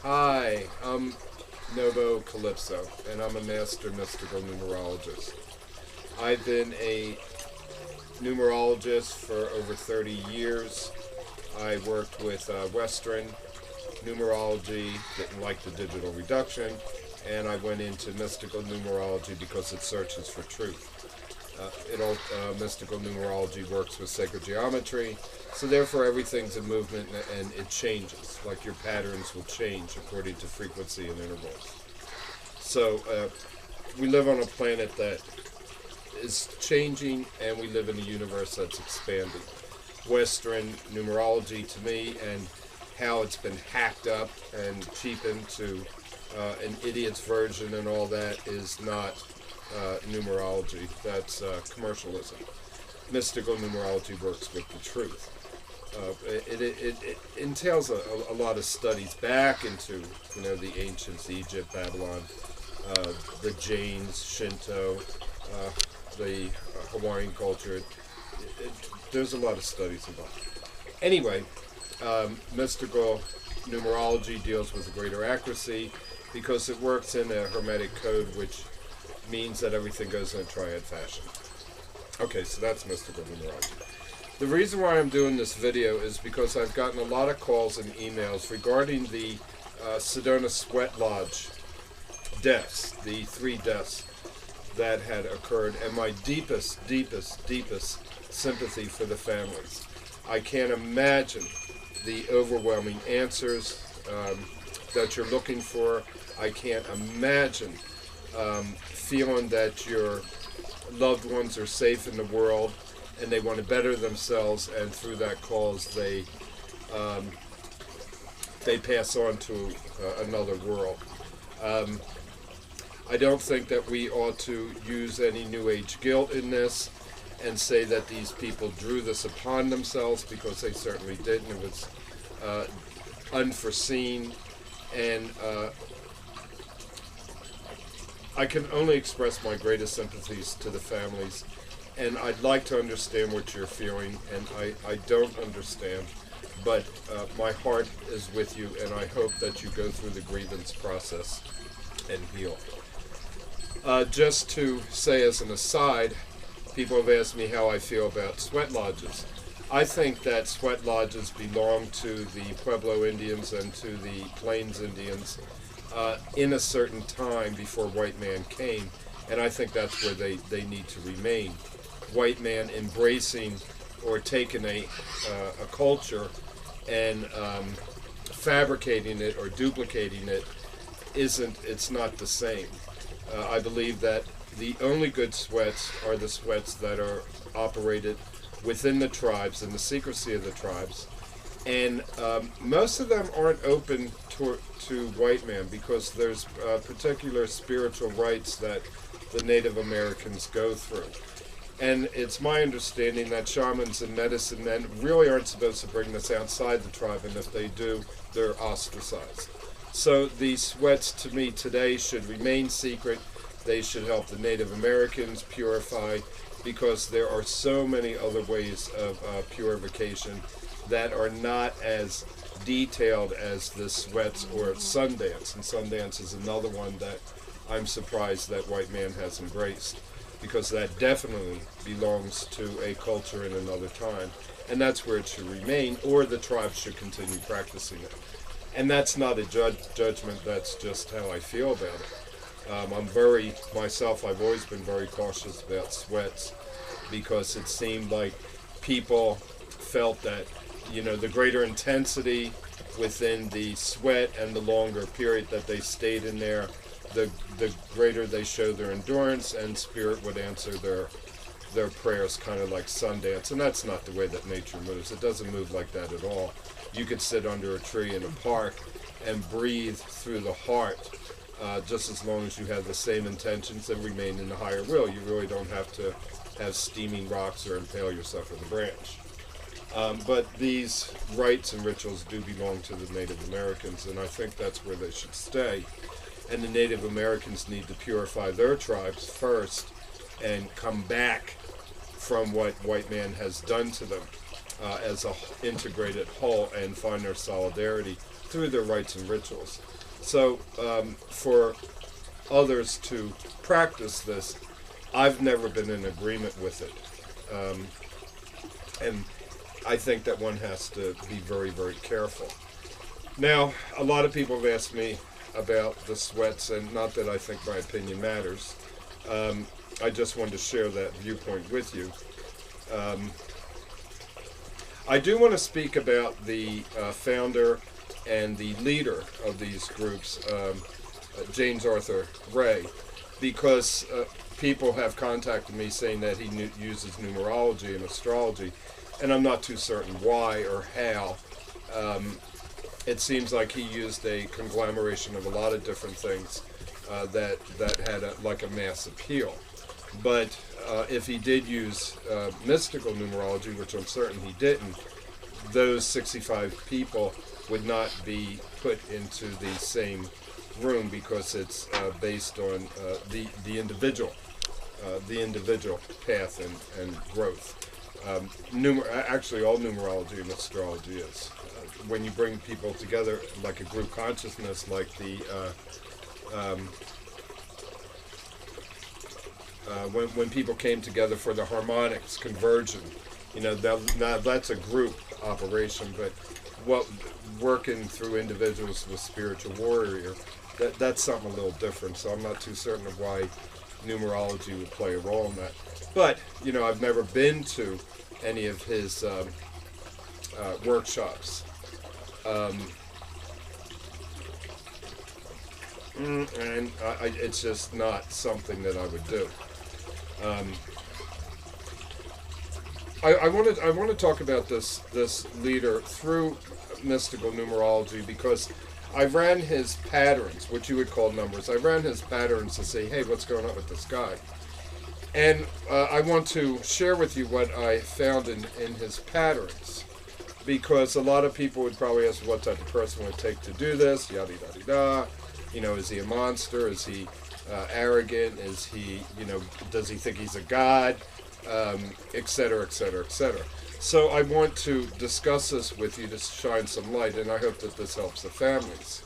Hi, I'm Novo Calypso, and I'm a master mystical numerologist. I've been a numerologist for over 30 years. I worked with Western numerology, didn't like the digital reduction, and I went into mystical numerology because it searches for truth. Mystical numerology works with sacred geometry, so therefore everything's in movement and it changes. Like your patterns will change according to frequency and intervals. So we live on a planet that is changing, and we live in a universe that's expanding. Western numerology, to me, and how it's been hacked up and cheapened to an idiot's version and all that, is not numerology. That's commercialism. Mystical numerology works with the truth. It entails a lot of studies back into the ancients, Egypt, Babylon, the Jains, Shinto, the Hawaiian culture. There's a lot of studies involved. Anyway, mystical numerology deals with a greater accuracy because it works in a hermetic code, which means that everything goes in a triad fashion. Okay, so that's mystical numerology. The reason why I'm doing this video is because I've gotten a lot of calls and emails regarding the Sedona Sweat Lodge deaths, the 3 deaths that had occurred, and my deepest sympathy for the families. I can't imagine the overwhelming answers that you're looking for. I can't imagine feeling that your loved ones are safe in the world and they want to better themselves, and through that cause they pass on to another world. I don't think that we ought to use any New Age guilt in this and say that these people drew this upon themselves, because they certainly didn't. It was unforeseen, and I can only express my greatest sympathies to the families, and I'd like to understand what you're feeling, and I don't understand, but my heart is with you, and I hope that you go through the grievance process and heal. Just to say as an aside, people have asked me how I feel about sweat lodges. I think that sweat lodges belong to the Pueblo Indians and to the Plains Indians in a certain time before white man came, and I think that's where they need to remain. White man embracing or taking a culture and fabricating it or duplicating it it's not the same. I believe that the only good sweats are the sweats that are operated within the tribes, in the secrecy of the tribes, and most of them aren't open to white man, because there's particular spiritual rites that the Native Americans go through. And it's my understanding that shamans and medicine men really aren't supposed to bring this outside the tribe, and if they do, they're ostracized. So these sweats, to me, today should remain secret. They should help the Native Americans purify, because there are so many other ways of purification that are not as detailed as the sweats or Sundance. And Sundance is another one that I'm surprised that white man has embraced, because that definitely belongs to a culture in another time, and that's where it should remain, or the tribe should continue practicing it. And that's not a judgment, that's just how I feel about it. I've always been very cautious about sweats, because it seemed like people felt that, the greater intensity within the sweat and the longer period that they stayed in there, the greater they showed their endurance, and spirit would answer their prayers, kind of like Sundance. And that's not the way that nature moves. It doesn't move like that at all. You could sit under a tree in a park and breathe through the heart, just as long as you have the same intentions and remain in the higher will. You really don't have to have steaming rocks or impale yourself with a branch. But these rites and rituals do belong to the Native Americans, and I think that's where they should stay. And the Native Americans need to purify their tribes first and come back from what white man has done to them. as a integrated whole and find their solidarity through their rites and rituals. So for others to practice this, I've never been in agreement with it. And I think that one has to be very, very careful. Now, a lot of people have asked me about the sweats, and not that I think my opinion matters. I just wanted to share that viewpoint with you. I do want to speak about the founder and the leader of these groups, James Arthur Ray, because people have contacted me saying that he uses numerology and astrology, and I'm not too certain why or how. It seems like he used a conglomeration of a lot of different things that had like a mass appeal. But if he did use mystical numerology, which I'm certain he didn't, those 65 people would not be put into the same room because it's based on the individual path and growth. Actually, all numerology and astrology is. When you bring people together like a group consciousness, like the when people came together for the harmonics conversion, now that's a group operation. But what working through individuals with spiritual warrior, that's something a little different. So I'm not too certain of why numerology would play a role in that. But I've never been to any of his workshops. And it's just not something that I would do. I want to talk about this leader through mystical numerology because I ran his patterns, which you would call numbers. I ran his patterns to say, hey, what's going on with this guy? And I want to share with you what I found in his patterns, because a lot of people would probably ask what type of person would it take to do this, yada, yada, yada. Is he a monster? Is he arrogant? Is he, does he think he's a god? Et cetera, et cetera, et cetera. So I want to discuss this with you to shine some light, and I hope that this helps the families.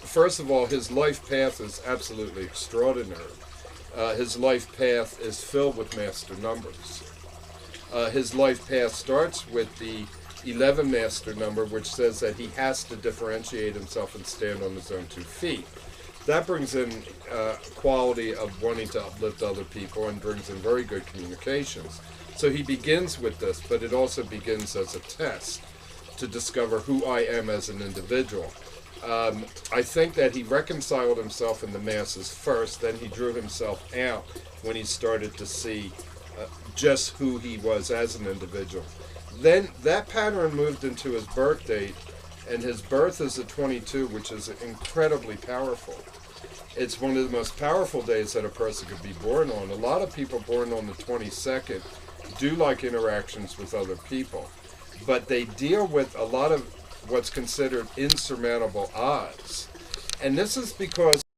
First of all, his life path is absolutely extraordinary. His life path is filled with master numbers. His life path starts with the 11 master number, which says that he has to differentiate himself and stand on his own 2 feet. That brings in quality of wanting to uplift other people and brings in very good communications. So he begins with this, but it also begins as a test to discover who I am as an individual. I think that he reconciled himself in the masses first, then he drew himself out when he started to see just who he was as an individual. Then that pattern moved into his birth date, and his birth is at 22, which is incredibly powerful. It's one of the most powerful days that a person could be born on. A lot of people born on the 22nd do like interactions with other people, but they deal with a lot of what's considered insurmountable odds. And this is because